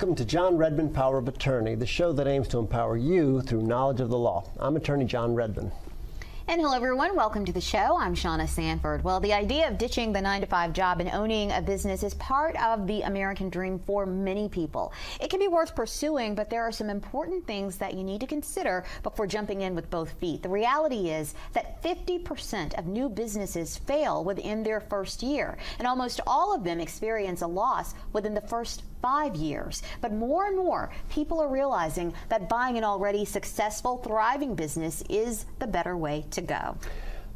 Welcome to John Redmond Power of Attorney, the show that aims to empower you through knowledge of the law. I'm Attorney John Redmond. And hello everyone, welcome to the show. I'm Shauna Sanford. Well, the idea of ditching the 9-to-5 job and owning a business is part of the American dream for many people. It can be worth pursuing, but there are some important things that you need to consider before jumping in with both feet. The reality is that 50% of new businesses fail within their first year, and almost all of them experience a loss within the first 5 years. But more and more people are realizing that buying an already successful, thriving business is the better way to go.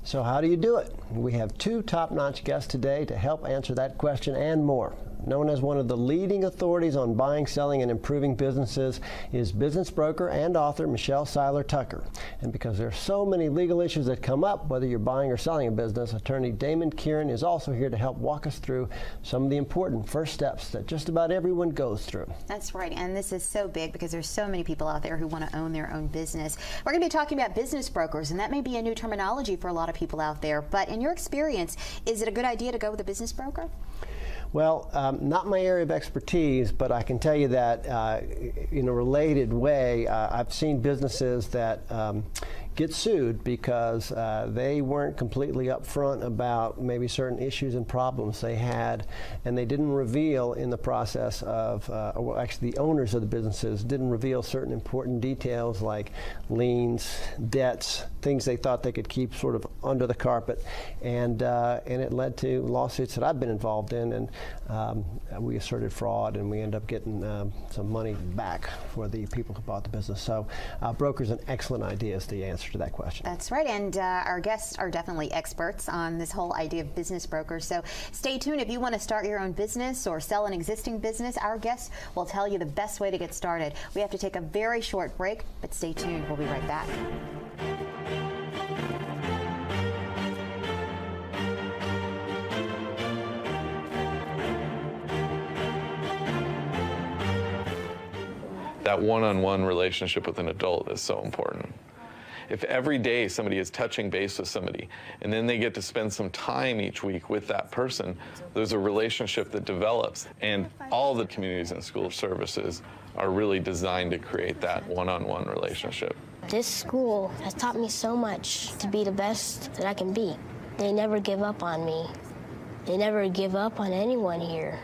So how do you do it? We have two top-notch guests today to help answer that question and more. Known as one of the leading authorities on buying, selling, and improving businesses is business broker and author Seiler Tucker. And because there are so many legal issues that come up, whether you're buying or selling a business, attorney Damon Kieran is also here to help walk us through some of the important first steps that just about everyone goes through. That's right, and this is so big because there's so many people out there who want to own their own business. We're going to be talking about business brokers, and that may be a new terminology for a lot of people out there, but in your experience, is it a good idea to go with a business broker? Well, not my area of expertise, but I can tell you that in a related way, I've seen businesses that get sued because they weren't completely upfront about maybe certain issues and problems they had, and they didn't reveal in the process of, well, actually the owners of the businesses didn't reveal certain important details like liens, debts, things they thought they could keep sort of under the carpet, and it led to lawsuits that I've been involved in, and we asserted fraud, and we ended up getting some money back for the people who bought the business. So broker's an excellent idea is the answer to that question. That's right, and our guests are definitely experts on this whole idea of business brokers. So stay tuned. If you want to start your own business or sell an existing business, our guests will tell you the best way to get started. We have to take a very short break, but stay tuned. We'll be right back. That one-on-one relationship with an adult is so important. If every day somebody is touching base with somebody and then they get to spend some time each week with that person, there's a relationship that develops. And all the communities and school services are really designed to create that one-on-one relationship. This school has taught me so much to be the best that I can be. They never give up on me. They never give up on anyone here.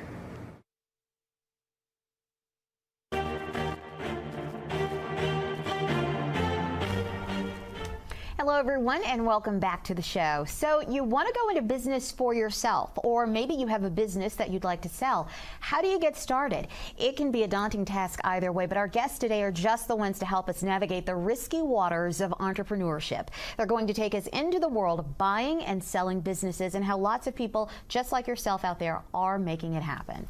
Hello everyone, and welcome back to the show. So you want to go into business for yourself, or maybe you have a business that you'd like to sell. How do you get started? It can be a daunting task either way, but our guests today are just the ones to help us navigate the risky waters of entrepreneurship. They're going to take us into the world of buying and selling businesses and how lots of people just like yourself out there are making it happen.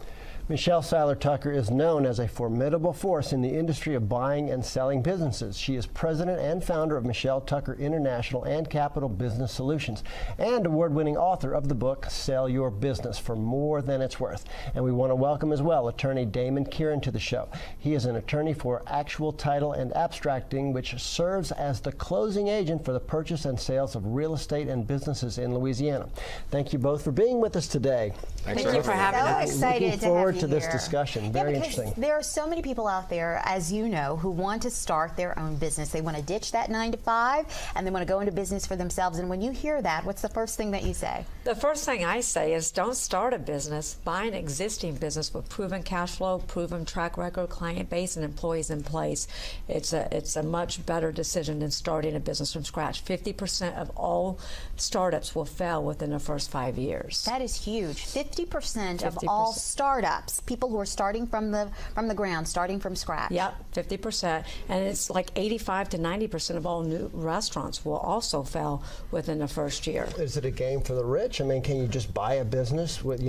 Seiler Tucker is known as a formidable force in the industry of buying and selling businesses. She is president and founder of Seiler Tucker International and Capital Business Solutions, and award-winning author of the book Sell Your Business for More Than It's Worth. And we want to welcome as well attorney Damon Kieran to the show. He is an attorney for actual title and abstracting, which serves as the closing agent for the purchase and sales of real estate and businesses in Louisiana. Thank you both for being with us today. Thank you for having us. So excited Looking forward to this here. discussion. Very interesting. There are so many people out there, as you know, who want to start their own business. They want to ditch that 9-to-5 and they want to go into business for themselves. And when you hear that, what's the first thing that you say? The first thing I say is don't start a business. Buy an existing business with proven cash flow, proven track record, client base, and employees in place. It's a much better decision than starting a business from scratch. 50% of all startups will fail within the first 5 years. That is huge. 50% of all startups, people who are starting from the ground, starting from scratch. Yep, 50%. And it's like 85 to 90% of all new restaurants will also fail within the first year. Is it a game for the rich? I mean, can you just buy a business? With,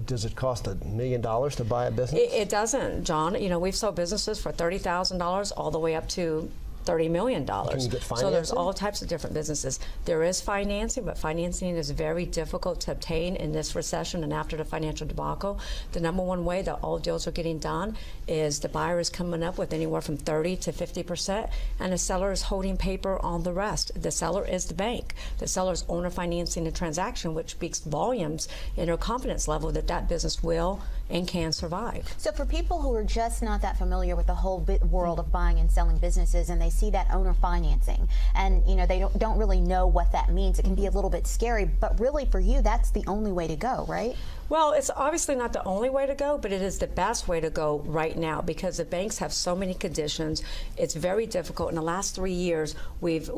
does it cost $1 million to buy a business? It doesn't, John. We've sold businesses for $30,000 all the way up to $30 million. Can you get So there's financing? all types of different businesses. There is financing, but financing is very difficult to obtain in this recession and after the financial debacle. The number one way that all deals are getting done is the buyer is coming up with anywhere from 30 to 50%, and the seller is holding paper on the rest. The seller is the bank. The seller is owner financing the transaction, which speaks volumes in their confidence level that that business will and can survive. So for people who are just not that familiar with the whole world of buying and selling businesses, and they see that owner financing, and they don't really know what that means, it can be a little bit scary. But really, for you, that's the only way to go, right? Well, it's obviously not the only way to go, but it is the best way to go right now because the banks have so many conditions. It's very difficult. In the last 3 years, we've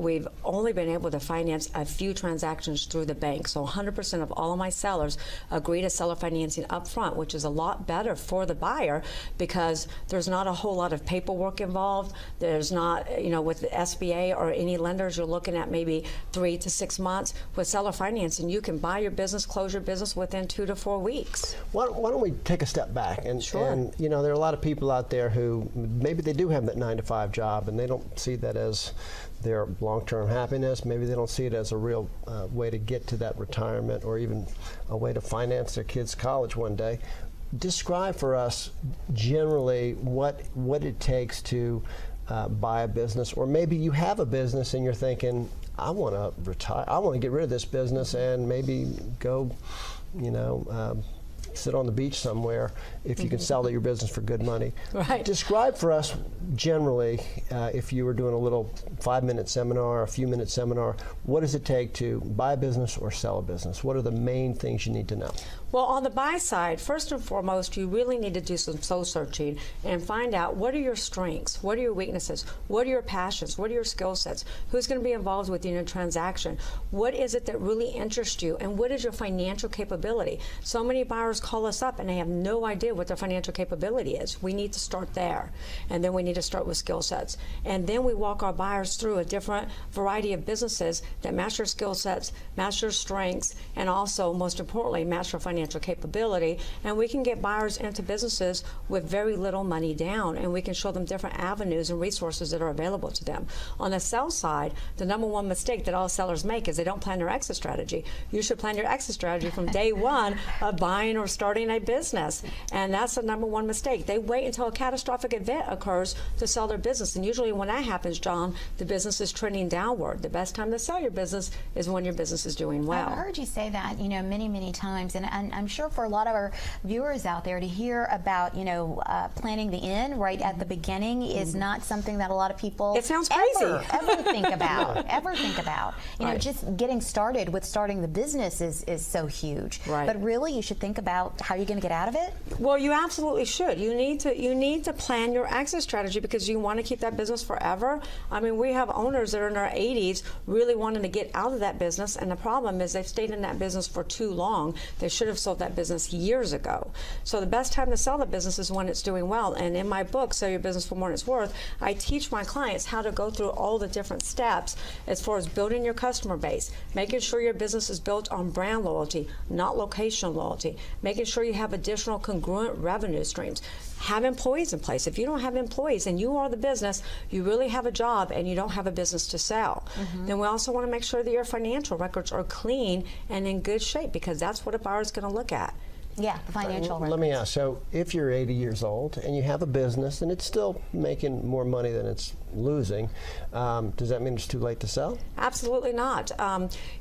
only been able to finance a few transactions through the bank. So 100% of all of my sellers agree to seller financing up front, which is a lot better for the buyer because there's not a whole lot of paperwork involved. There's not, with the SBA or any lenders, you're looking at maybe 3 to 6 months. With seller financing, you can buy your business, close your business within 2 to 4 weeks. Why don't we take a step back? And, Sure. and there are a lot of people out there who maybe they do have that 9-to-5 job and they don't see that as their long-term happiness. Maybe they don't see it as a real way to get to that retirement or even a way to finance their kids' college one day. Describe for us generally what it takes to buy a business, or maybe you have a business and you're thinking, I want to retire, I want to get rid of this business and maybe go sit on the beach somewhere if you can sell your business for good money. Right. Describe for us generally, if you were doing a little 5-minute seminar, a few minute seminar, what does it take to buy a business or sell a business? What are the main things you need to know? Well, on the buy side, first and foremost, you really need to do some soul searching and find out what are your strengths, what are your weaknesses, what are your passions, what are your skill sets, who's going to be involved with you in a transaction, what is it that really interests you, and what is your financial capability. So many buyers call us up and they have no idea what their financial capability is. We need to start there, and then we need to start with skill sets. And then we walk our buyers through a different variety of businesses that match their skill sets, match their strengths, and also, most importantly, match their financial capability, and we can get buyers into businesses with very little money down, and we can show them different avenues and resources that are available to them. On the sell side, the number one mistake that all sellers make is they don't plan their exit strategy. You should plan your exit strategy from day one of buying or starting a business, and that's the number one mistake. They wait until a catastrophic event occurs to sell their business, and usually when that happens, John, the business is trending downward. The best time to sell your business is when your business is doing well. I've heard you say that, many, many times, and I'm sure for a lot of our viewers out there to hear about, planning the end right at the beginning is not something that a lot of people It sounds crazy. ever think about. Right. Just getting started with starting the business is so huge. Right. But really, you should think about how you're going to get out of it. Well, you absolutely should. You need to plan your exit strategy because you want to keep that business forever. I mean, we have owners that are in their 80s really wanting to get out of that business, and the problem is they've stayed in that business for too long. They should have sold that business years ago. So the best time to sell the business is when it's doing well. And in my book, Sell Your Business for More Than It's Worth, I teach my clients how to go through all the different steps as far as building your customer base, making sure your business is built on brand loyalty, not location loyalty, making sure you have additional congruent revenue streams. Have employees in place. If you don't have employees and you are the business, you really have a job and you don't have a business to sell. Then we also want to make sure that your financial records are clean and in good shape because that's what a buyer is going to look at. Yeah, the financial records. Let me ask, so if you're 80 years old and you have a business and it's still making more money than it's losing, does that mean it's too late to sell? Absolutely not.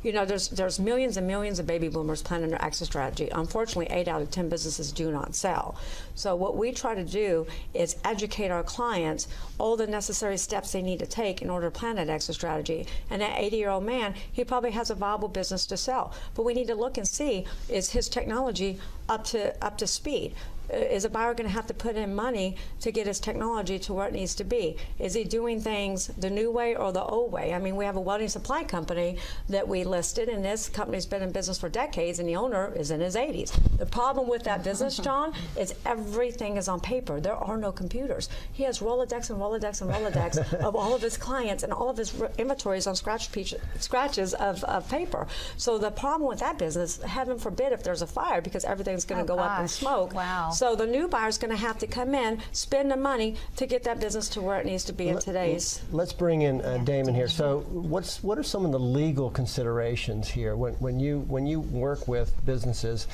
There's millions and millions of baby boomers planning their exit strategy. Unfortunately, 8 out of 10 businesses do not sell. So what we try to do is educate our clients all the necessary steps they need to take in order to plan that exit strategy. And that 80-year-old man, he probably has a viable business to sell. But we need to look and see, is his technology up to speed? Is a buyer going to have to put in money to get his technology to where it needs to be? Is he doing things the new way or the old way? I mean, we have a welding supply company that we listed, and this company's been in business for decades, and the owner is in his 80s. The problem with that business, John, is everything is on paper. There are no computers. He has Rolodex and Rolodex and Rolodex of all of his clients, and all of his inventories on scratches of paper. So the problem with that business, heaven forbid if there's a fire, because everything's going to go up in smoke. Wow. So the new buyer's going to have to come in, spend the money to get that business to where it needs to be in today's. Let's bring in Damon here. So what are some of the legal considerations here when you work with businesses,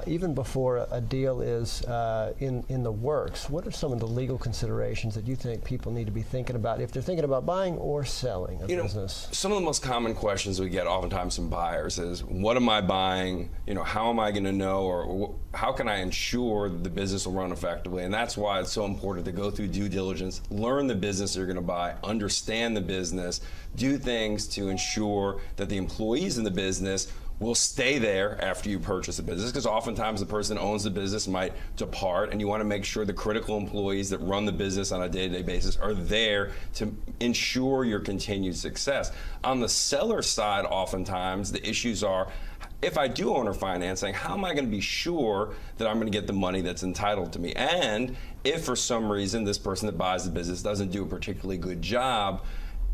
even before a deal is in the works? What are some of the legal considerations that you think people need to be thinking about if they're thinking about buying or selling a business? Some of the most common questions we get oftentimes from buyers is, what am I buying? How am I going to know, or how can I ensure that the business will run effectively? And that's why it's so important to go through due diligence, learn the business you're going to buy, understand the business, do things to ensure that the employees in the business will stay there after you purchase the business, because oftentimes the person who owns the business might depart, and you want to make sure the critical employees that run the business on a day-to-day basis are there to ensure your continued success. On the seller side, oftentimes the issues are, if I do owner financing, how am I going to be sure that I'm going to get the money that's entitled to me? And if for some reason this person that buys the business doesn't do a particularly good job,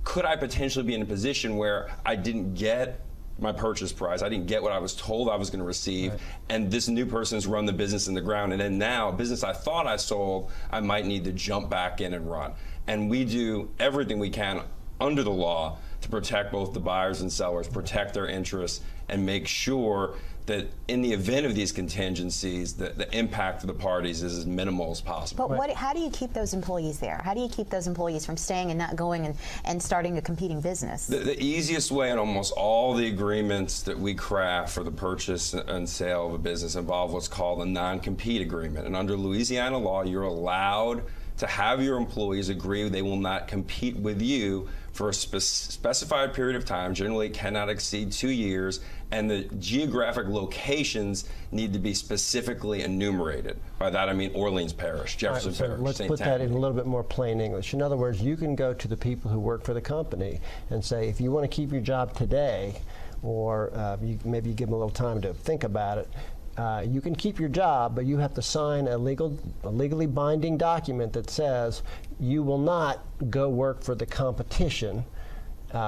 could I potentially be in a position where I didn't get my purchase price, I didn't get what I was told I was going to receive, and this new person's run the business in the ground, and then now a business I thought I sold, I might need to jump back in and run. And we do everything we can under the law to protect both the buyers and sellers, protect their interests, and make sure that in the event of these contingencies, the impact of the parties is as minimal as possible. But how do you keep those employees there? How do you keep those employees from staying and not going and starting a competing business? The easiest way in almost all the agreements that we craft for the purchase and sale of a business involve what's called a non-compete agreement. And under Louisiana law, you're allowed to have your employees agree they will not compete with you for a specified period of time. Generally, it cannot exceed 2 years, and the geographic locations need to be specifically enumerated. By that I mean Orleans Parish, Jefferson Parish, Let's St. put that in Tammany. a little bit more plain English. In other words, you can go to the people who work for the company and say, if you want to keep your job today, or maybe you give them a little time to think about it, you can keep your job, but you have to sign a legally binding document that says you will not go work for the competition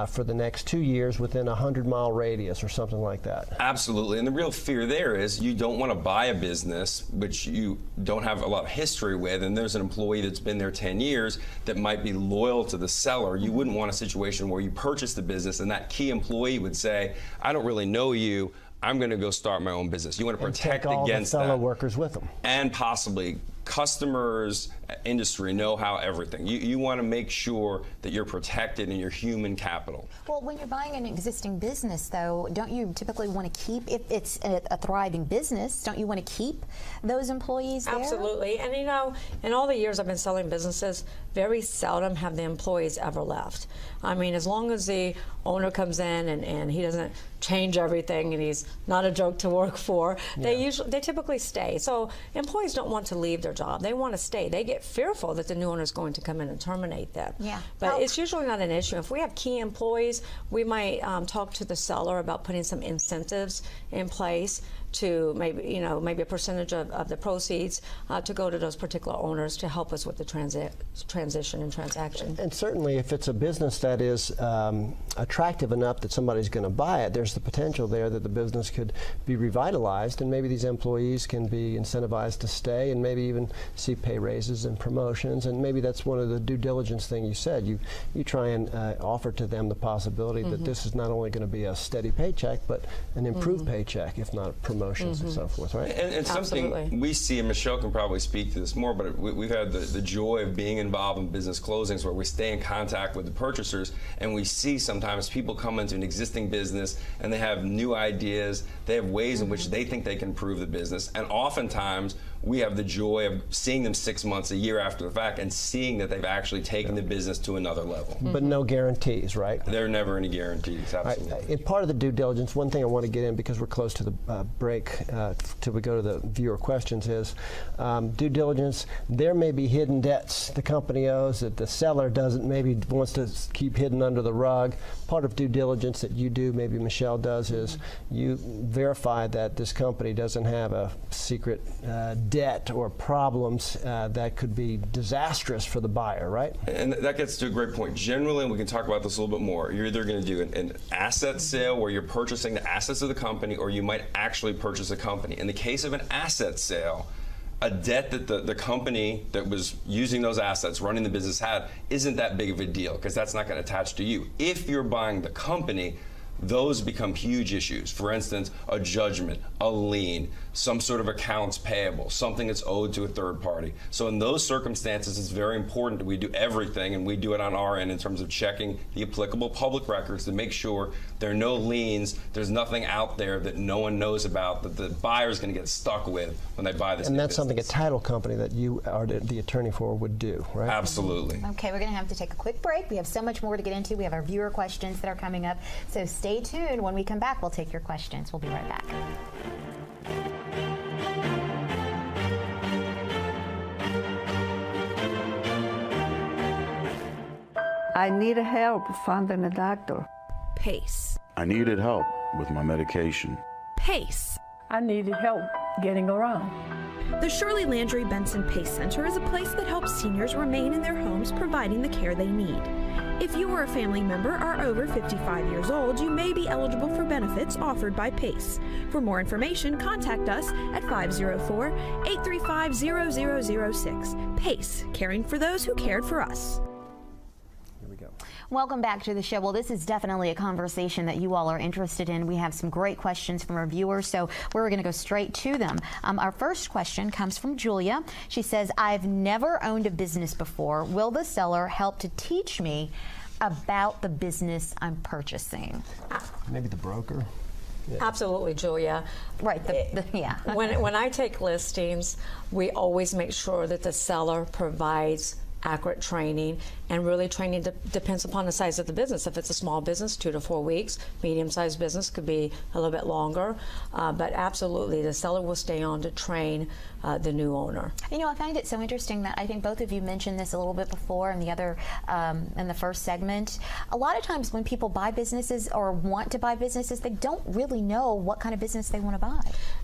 for the next 2 years within a 100-mile radius or something like that. Absolutely, and the real fear there is you don't want to buy a business which you don't have a lot of history with, and there's an employee that's been there 10 years that might be loyal to the seller. You wouldn't want a situation where you purchase the business and that key employee would say, I don't really know you, I'm going to go start my own business. You want to protect all against the fellow that. workers with them. And possibly customers, industry, know-how, everything. You want to make sure that you're protected in your human capital. Well, when you're buying an existing business, though, don't you typically want to keep, if it's a thriving business, don't you want to keep those employees there? Absolutely. And in all the years I've been selling businesses, very seldom have the employees ever left. I mean, as long as the owner comes in and he doesn't change everything and he's not a joke to work for, they typically stay. So employees don't want to leave their job. They want to stay. They get fearful that the new owner is going to come in and terminate them. Yeah. But it's usually not an issue. If we have key employees, we might talk to the seller about putting some incentives in place to maybe a percentage of the proceeds to go to those particular owners to help us with the transition and transaction. And certainly if it's a business that is attractive enough that somebody's going to buy it, there's the potential there that the business could be revitalized, and maybe these employees can be incentivized to stay and maybe even see pay raises and promotions. And maybe that's one of the due diligence thing you said. You try and offer to them the possibility that this is not only going to be a steady paycheck, but an improved paycheck, if not promotions and so forth, right? And something we see, and Michelle can probably speak to this more, but we've had the joy of being involved in business closings where we stay in contact with the purchasers, and we see sometimes people come into an existing business and they have new ideas, they have ways in which they think they can improve the business, and oftentimes we have the joy of seeing them 6 months, a year after the fact, and seeing that they've actually taken the business to another level. But no guarantees, right? There are never any guarantees, absolutely. Right. In part of the due diligence, one thing I want to get in, because we're close to the break till we go to the viewer questions, is due diligence. There may be hidden debts the company owes that the seller doesn't, maybe wants to keep hidden under the rug. Part of due diligence that you do, maybe Michelle does, is you verify that this company doesn't have a secret debt or problems that could be disastrous for the buyer, right? And that gets to a great point. Generally, and we can talk about this a little bit more, you're either going to do an asset sale where you're purchasing the assets of the company, or you might actually purchase a company. In the case of an asset sale, a debt that the company that was using those assets, running the business had, isn't that big of a deal because that's not going to attach to you. If you're buying the company, those become huge issues. For instance, a judgment, a lien, some sort of accounts payable, something that's owed to a third party. So in those circumstances, it's very important that we do everything, and we do it on our end in terms of checking the applicable public records to make sure there are no liens, there's nothing out there that no one knows about that the buyer's going to get stuck with when they buy this And new that's something a business. title company that you are the attorney for would do, right? Absolutely. Okay, we're going to have to take a quick break. We have so much more to get into. We have our viewer questions that are coming up. So stay tuned. When we come back, we'll take your questions. We'll be right back. I need help finding a doctor. Pace. I needed help with my medication. Pace. I needed help getting around. The Shirley Landry Benson Pace Center is a place that helps seniors remain in their homes, providing the care they need. If you or a family member are over 55 years old, you may be eligible for benefits offered by PACE. For more information, contact us at 504-835-0006. PACE, caring for those who cared for us. Welcome back to the show. Well, this is definitely a conversation that you all are interested in. We have some great questions from our viewers, so we're going to go straight to them. Our first question comes from Julia. She says, I've never owned a business before. Will the seller help to teach me about the business I'm purchasing? Maybe the broker? Yeah. Absolutely, Julia. Right, yeah. When I take listings, we always make sure that the seller provides accurate training, and really training depends upon the size of the business. If it's a small business, 2 to 4 weeks. Medium-sized business could be a little bit longer, but absolutely the seller will stay on to train the new owner. You know, I find it so interesting that I think both of you mentioned this a little bit before in the other, in the first segment. A lot of times when people buy businesses or want to buy businesses, they don't really know what kind of business they want to buy.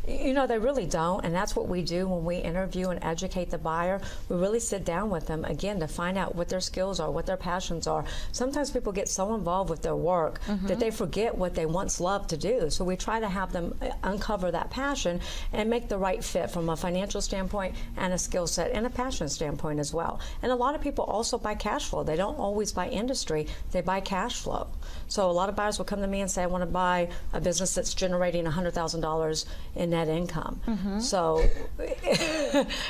You know, they really don't, and that's what we do when we interview and educate the buyer. We really sit down with them, again, to find out what their skills are, what their passions are. Sometimes people get so involved with their work that they forget what they once loved to do. So we try to have them uncover that passion and make the right fit from a financial standpoint and a skill set and a passion standpoint as well. And a lot of people also buy cash flow. They don't always buy industry, they buy cash flow. So a lot of buyers will come to me and say, I want to buy a business that's generating $100,000 in net income. So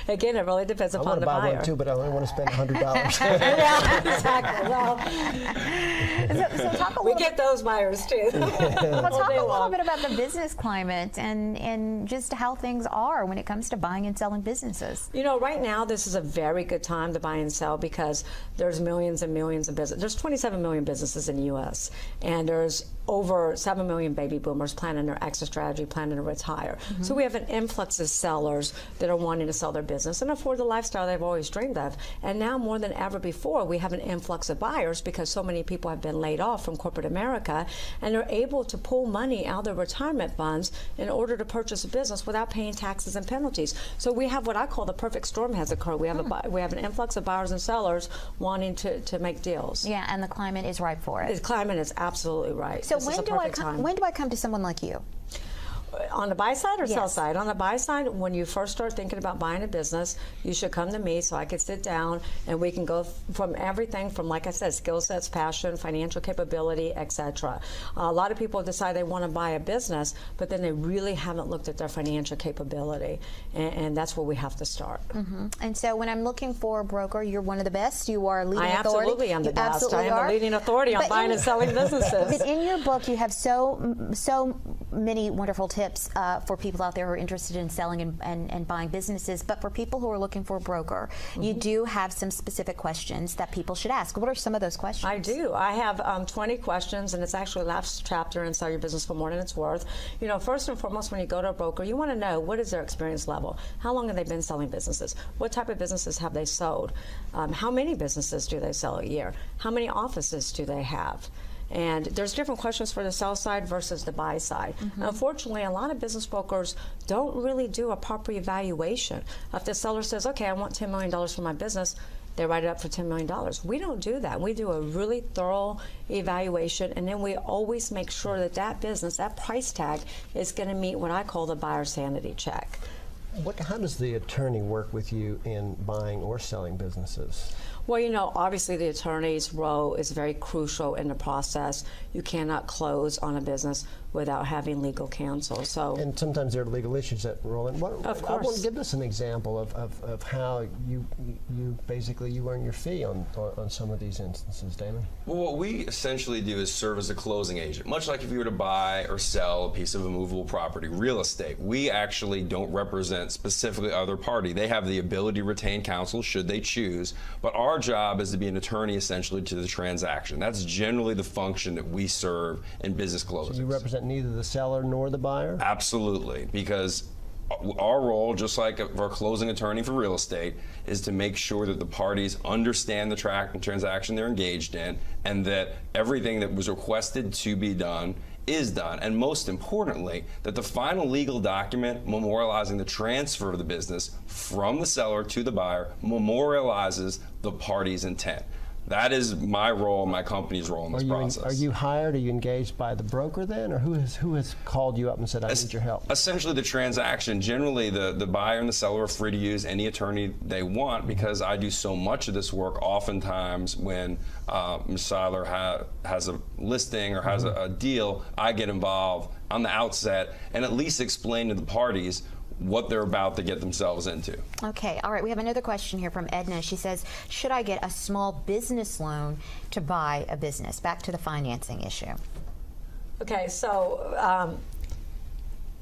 again, it really depends upon the buyer. I want to buy one too, but I only want to spend $100. Yeah, exactly. Well, so talk a we little get those buyers too. Well, talk a little bit about the business climate and just how things are when it comes to buying and selling businesses. You know, right now this is a very good time to buy and sell because there's millions and millions of businesses. There's 27 million businesses in the U.S. and there's over 7 million baby boomers planning their exit strategy, planning to retire. So we have an influx of sellers that are wanting to sell their business and afford the lifestyle they've always dreamed of. And now more than ever before, we have an influx of buyers because so many people have been laid off from corporate America, and they're able to pull money out of their retirement funds in order to purchase a business without paying taxes and penalties. So we have what I call the perfect storm has occurred. We have we have an influx of buyers and sellers wanting to make deals. Yeah, and the climate is ripe for it. The climate is absolutely right. So when do I come to someone like you? On the buy side or Yes. sell side? On the buy side, when you first start thinking about buying a business, you should come to me so I can sit down and we can go from everything from, like I said, skill sets, passion, financial capability, etc. A lot of people decide they want to buy a business, but then they really haven't looked at their financial capability, and that's where we have to start. And so when I'm looking for a broker, you're one of the best. You are a leading authority. Absolutely am the best. I am are. the leading authority on buying and selling businesses. But in your book, you have so many wonderful tips for people out there who are interested in selling and buying businesses. But for people who are looking for a broker, you do have some specific questions that people should ask. What are some of those questions? I do. I have 20 questions, and it's actually the last chapter in Sell Your Business for More Than It's Worth. You know, first and foremost, when you go to a broker, you want to know what is their experience level. How long have they been selling businesses? What type of businesses have they sold? How many businesses do they sell a year? How many offices do they have? And there's different questions for the sell side versus the buy side. Unfortunately, a lot of business brokers don't really do a proper evaluation. If the seller says, okay, I want $10 million for my business, they write it up for $10 million. We don't do that. We do a really thorough evaluation, and then we always make sure that that business, that price tag, is going to meet what I call the buyer sanity check. How does the attorney work with you in buying or selling businesses? Well, you know, obviously the attorney's role is very crucial in the process. You cannot close on a business without having legal counsel. So, and sometimes there are legal issues that roll in. Of course. I want to give us an example of how you basically earn your fee on some of these instances, Damon. Well, what we essentially do is serve as a closing agent. Much like if you were to buy or sell a piece of immovable property, real estate, we actually don't represent specifically other party. They have the ability to retain counsel should they choose, but our job is to be an attorney essentially to the transaction. That's generally the function that we serve in business closings. So you represent neither the seller nor the buyer? Absolutely, because our role, just like for a closing attorney for real estate, is to make sure that the parties understand the transaction they're engaged in and that everything that was requested to be done is done, and most importantly, that the final legal document memorializing the transfer of the business from the seller to the buyer memorializes the party's intent. That is my role, my company's role in this process. Are you hired? Are you engaged by the broker then, or who has called you up and said, "I need your help"? Essentially, the transaction. Generally, the buyer and the seller are free to use any attorney they want because I do so much of this work. Oftentimes, when Ms. Seiler has a listing or has a deal, I get involved on the outset and at least explain to the parties what they're about to get themselves into. Okay, all right, we have another question here from Edna. She says, should I get a small business loan to buy a business? Back to the financing issue. okay, so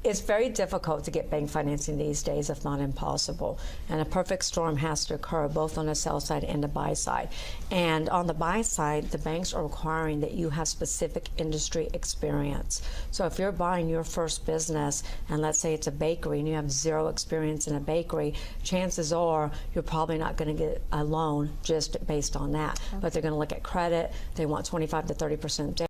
it's very difficult to get bank financing these days, if not impossible. And a perfect storm has to occur both on the sell side and the buy side. And on the buy side, the banks are requiring that you have specific industry experience. So if you're buying your first business, and let's say it's a bakery, and you have zero experience in a bakery, chances are you're probably not going to get a loan just based on that. Okay. But they're going to look at credit. They want 25 to 30% down.